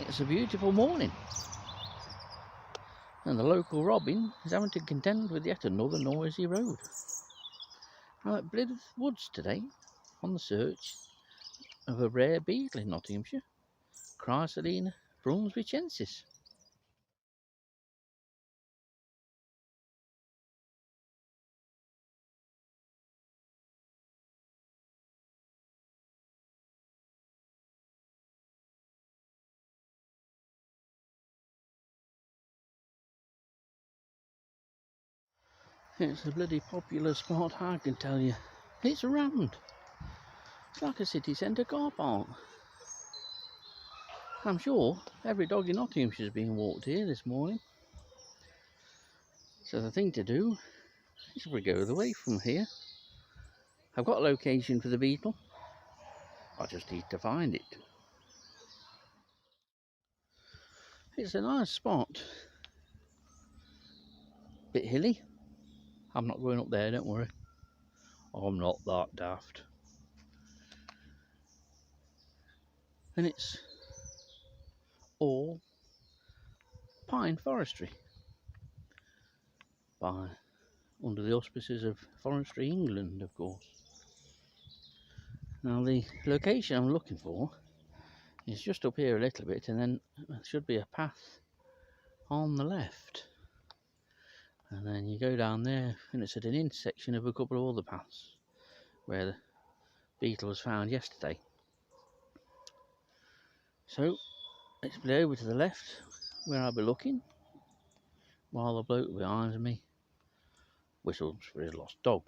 It's a beautiful morning, and the local robin is having to contend with yet another noisy road. I'm at Blidworth Woods today on the search of a rare beetle in Nottinghamshire, Chrysolina brunsvicensis. It's a bloody popular spot, I can tell you. It's rammed. It's like a city centre car park. I'm sure every dog in Nottinghamshire is being walked here this morning. So the thing to do is we go the way from here. I've got a location for the beetle. I just need to find it. It's a nice spot. Bit hilly. I'm not going up there, don't worry. I'm not that daft. And it's all pine forestry under the auspices of Forestry England, of course. Now the location I'm looking for is just up here a little bit, and then there should be a path on the left, and then you go down there and it's at an intersection of a couple of other paths where the beetle was found yesterday. So let's be over to the left where I'll be looking while the bloke behind me whistles for his lost dog.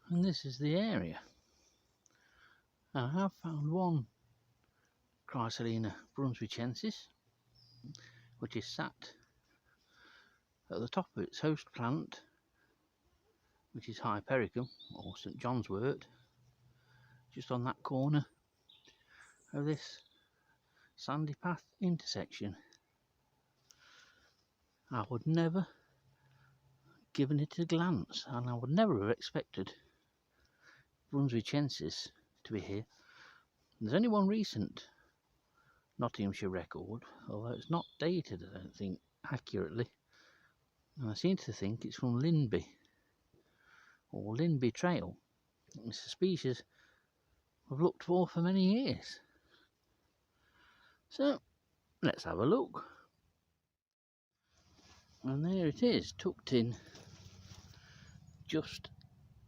And this is the area. I have found one Chrysolina brunsvicensis, which is sat at the top of its host plant, which is Hypericum or St John's wort, just on that corner of this sandy path intersection. I would never given it a glance, and I would never have expected brunsvicensis to be here. There's only one recent Nottinghamshire record, although it's not dated, I don't think, accurately, and I seem to think it's from Linby or Linby Trail. It's a species I've looked for many years. So let's have a look. And there it is, tucked in just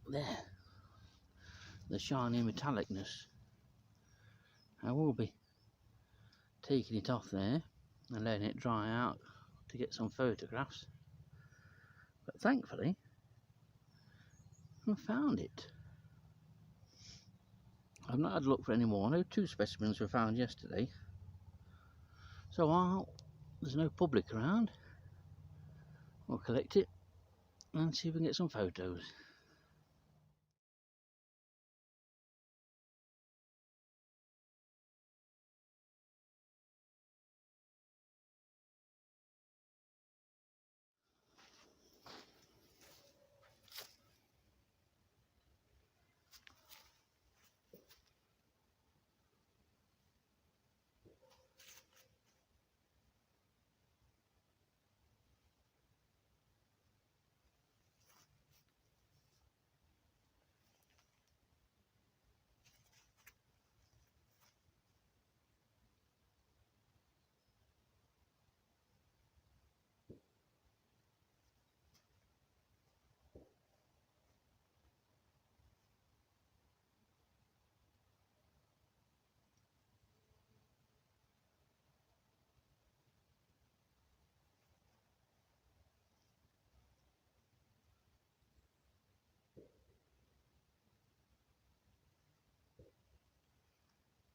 there, the shiny metallicness. I will be taking it off there and letting it dry out to get some photographs, but thankfully I found it. I've not had a look for any more. I know 2 specimens were found yesterday, so while there's no public around, we'll collect it and see if we can get some photos.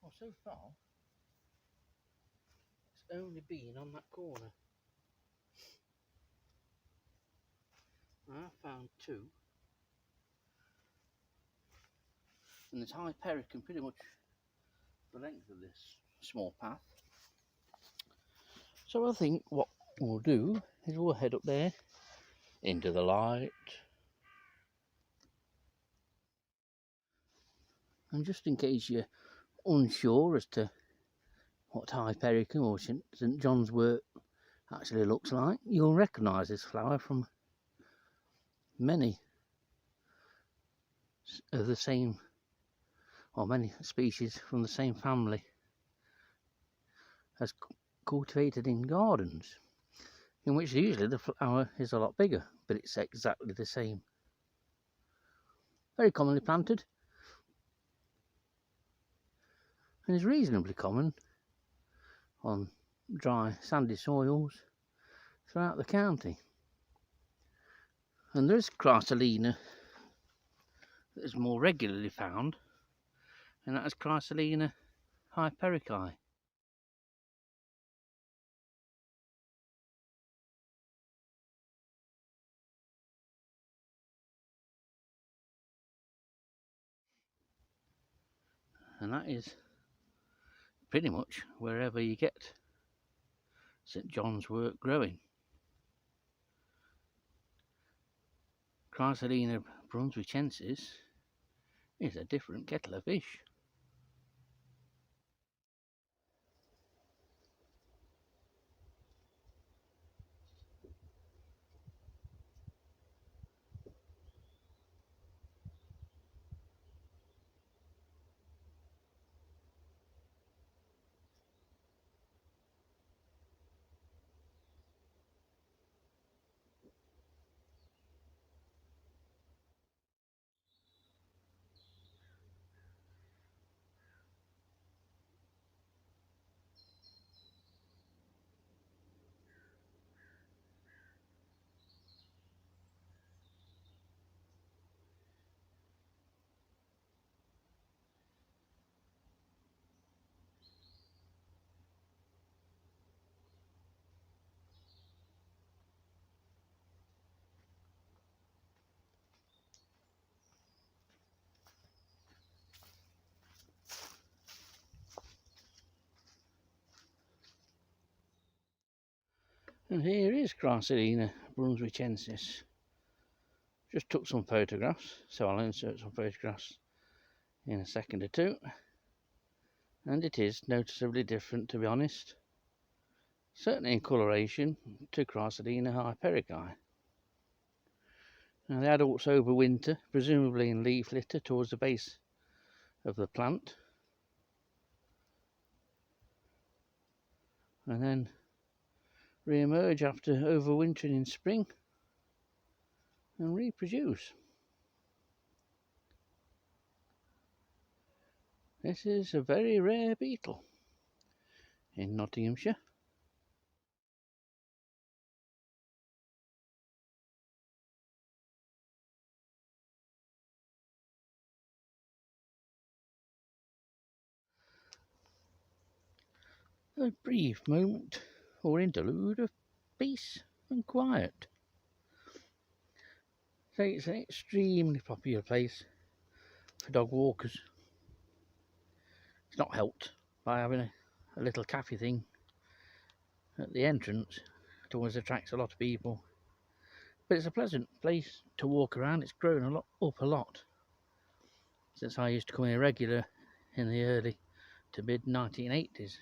Well, so far it's only been on that corner. I found two, and there's hypericum pretty much the length of this small path. So I think what we'll do is we'll head up there into the light, and just in case you're unsure as to what hypericum or St John's wort actually looks like, you'll recognise this flower from many of the same, or many species from the same family as cultivated in gardens, in which usually the flower is a lot bigger, but it's exactly the same. Very commonly planted, and is reasonably common on dry sandy soils throughout the county. And there is Chrysolina that is more regularly found, and that is Chrysolina hyperici. And that is pretty much wherever you get St John's wort growing. Chrysolina brunsvicensis is a different kettle of fish. And here is Chrysolina brunsvicensis. Just took some photographs, so I'll insert some photographs in a second or two. And it is noticeably different, to be honest, certainly in coloration, to Chrysolina hyperici. Now the adults overwinter, presumably in leaf litter towards the base of the plant, and then re-emerge after overwintering in spring and reproduce. This is a very rare beetle in Nottinghamshire. A brief moment or interlude of peace and quiet. So it's an extremely popular place for dog walkers. It's not helped by having a little cafe thing at the entrance. It always attracts a lot of people, but it's a pleasant place to walk around. It's grown up a lot since I used to come here regular in the early to mid 1980s.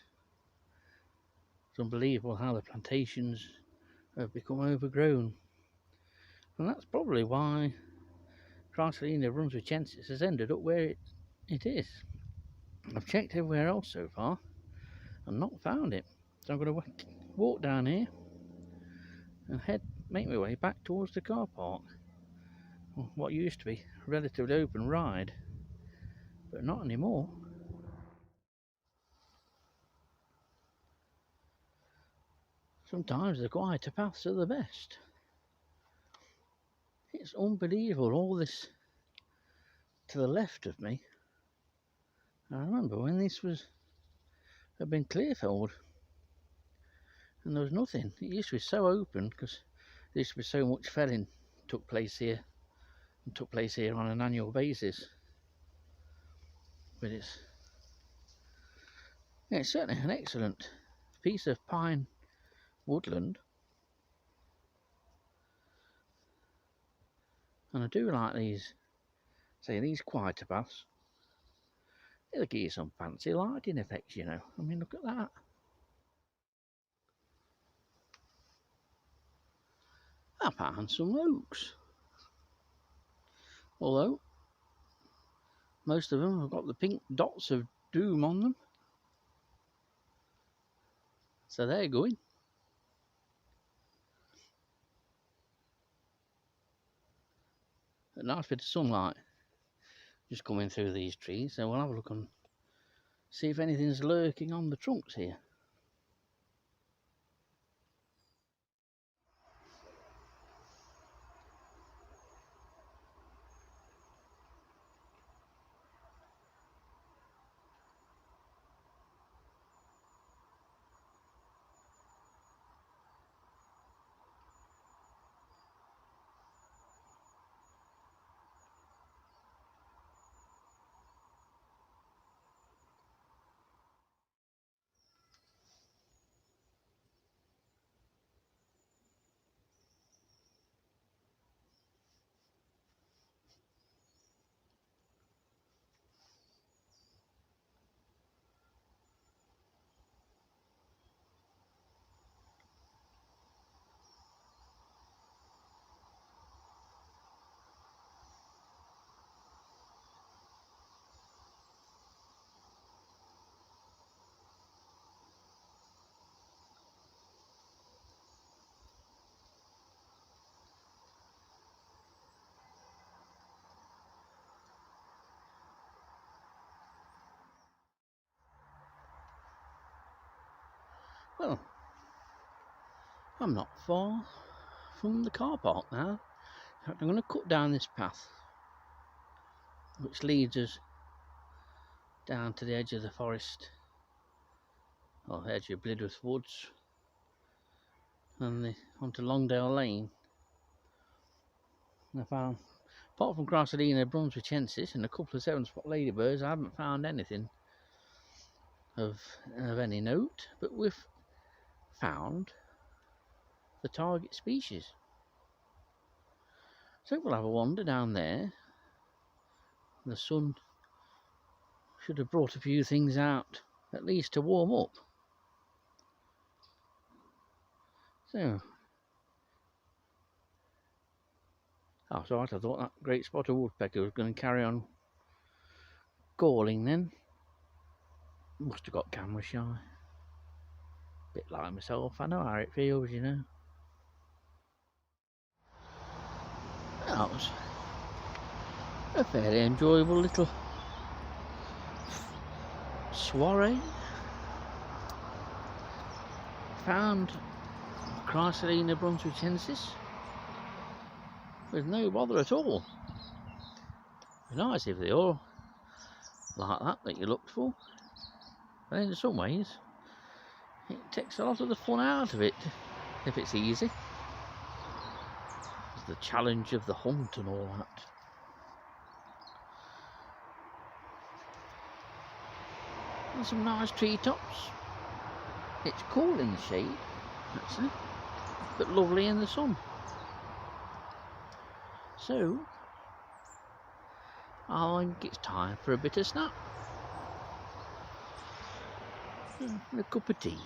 It's unbelievable how the plantations have become overgrown, and that's probably why Chrysolina brunsvicensis has ended up where it is. I've checked everywhere else so far and not found it, so I'm going to walk down here and make my way back towards the car park. What used to be a relatively open ride, but not anymore. Sometimes the quieter paths are the best. It's unbelievable, all this to the left of me. I remember when this had been clearfelled and there was nothing. It used to be so open because there used to be so much felling took place here on an annual basis. But it's certainly an excellent piece of pine woodland, and I do like these quieter paths. It'll give you some fancy lighting effects, you know. I mean, look at that. I found some oaks, although most of them have got the pink dots of doom on them, so they're going. A nice bit of sunlight just coming through these trees, so we'll have a look and see if anything's lurking on the trunks here. Well, I'm not far from the car park now. In fact, I'm going to cut down this path which leads us down to the edge of the forest, or edge of Blidworth Woods, and onto Longdale Lane. And I found, apart from Chrysolina brunsvicensis and a couple of 7-spot ladybirds, I haven't found anything of any note, but we've found the target species. So we'll have a wander down there. The sun should have brought a few things out, at least to warm up. So, oh, so I thought that great spotted woodpecker was going to carry on calling then. Must have got camera shy. Bit like myself, I know how it feels, you know. That was a fairly enjoyable little soiree. Found Chrysolina brunsvicensis with no bother at all. It'd be nice if they all like that you looked for. But in some ways it takes a lot of the fun out of it if it's easy. It's the challenge of the hunt and all that. And some nice treetops. It's cool in the shade, actually, but lovely in the sun. So, I think it's time for a bit of snap and a cup of tea.